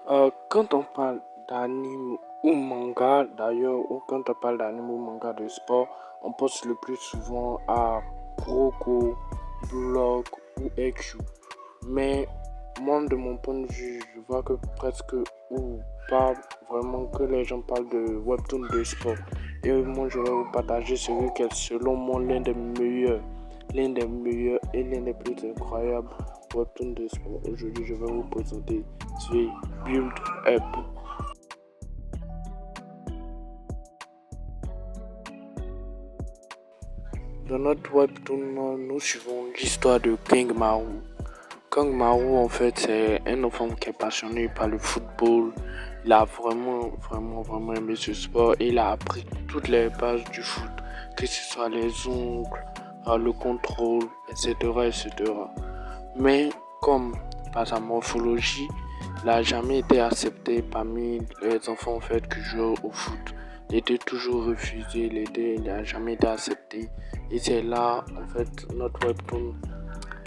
Quand on parle d'anime ou manga d'ailleurs, ou quand on parle d'anime ou manga de sport, on pense le plus souvent à Kuroko, Blue Lock ou EQ. Mais moi, de mon point de vue, je vois que presque ou pas vraiment que les gens parlent de webtoon de sport. Et moi, je vais vous partager celui qui est selon moi l'un des meilleurs et l'un des plus incroyables webtoons de sport. Aujourd'hui, je vais vous présenter celui Build Up. Dans notre webtoon, nous suivons l'histoire de King Maru. King Maru, en fait, c'est un enfant qui est passionné par le football. Il a vraiment aimé ce sport et il a appris toutes les bases du foot, que ce soit les ongles, le contrôle, etc. Mais comme par sa morphologie, il n'a jamais été accepté parmi les enfants en fait qui jouent au foot. Il était toujours refusé, il n'a jamais été accepté. Et c'est là, en fait, notre webtoon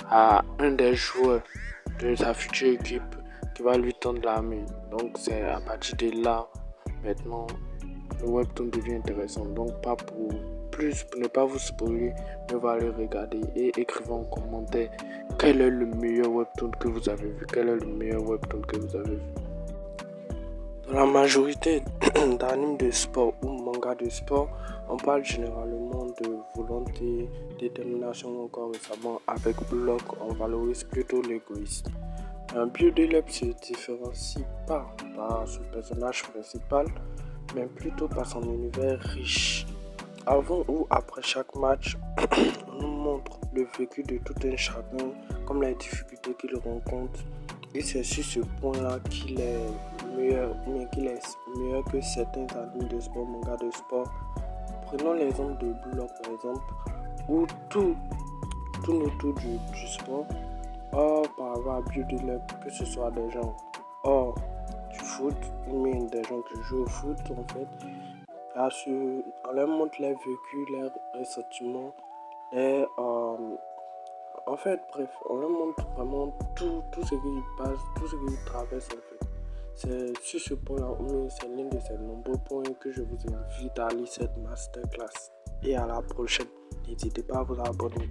a un des joueurs de sa future équipe qui va lui tendre la main. Donc c'est à partir de là, maintenant, le webtoon devient intéressant. Donc pas pour plus, pour ne pas vous spoiler, mais va aller regarder et écrivez en commentaire quel est le meilleur webtoon que vous avez vu. Quel est le meilleur webtoon que vous avez vu. Dans la majorité d'animes de sport ou manga de sport, on parle généralement de volonté, détermination ou encore récemment avec Block, on valorise plutôt l'égoïsme. Un Build Up se différencie pas par son personnage principal, mais plutôt par son univers riche. Avant ou après chaque match, on nous montre le vécu de tout un chacun, comme les difficultés qu'il rencontre. Et c'est sur ce point-là qu'il est meilleur que certains animes de sport, mangas de sport. Prenons l'exemple de Blue Lock par exemple, où tout autour du sport, or par rapport à Build Up, que ce soit des gens hors du foot, ou même des gens qui jouent au foot en fait, on leur montre les vécus, leurs ressentiments, et en fait, bref, on leur montre vraiment tout ce qui passe, tout ce qui traverse en fait. C'est sur ce point-là, c'est l'un de ces nombreux points que je vous invite à aller cette masterclass. Et à la prochaine. N'hésitez pas à vous abonner.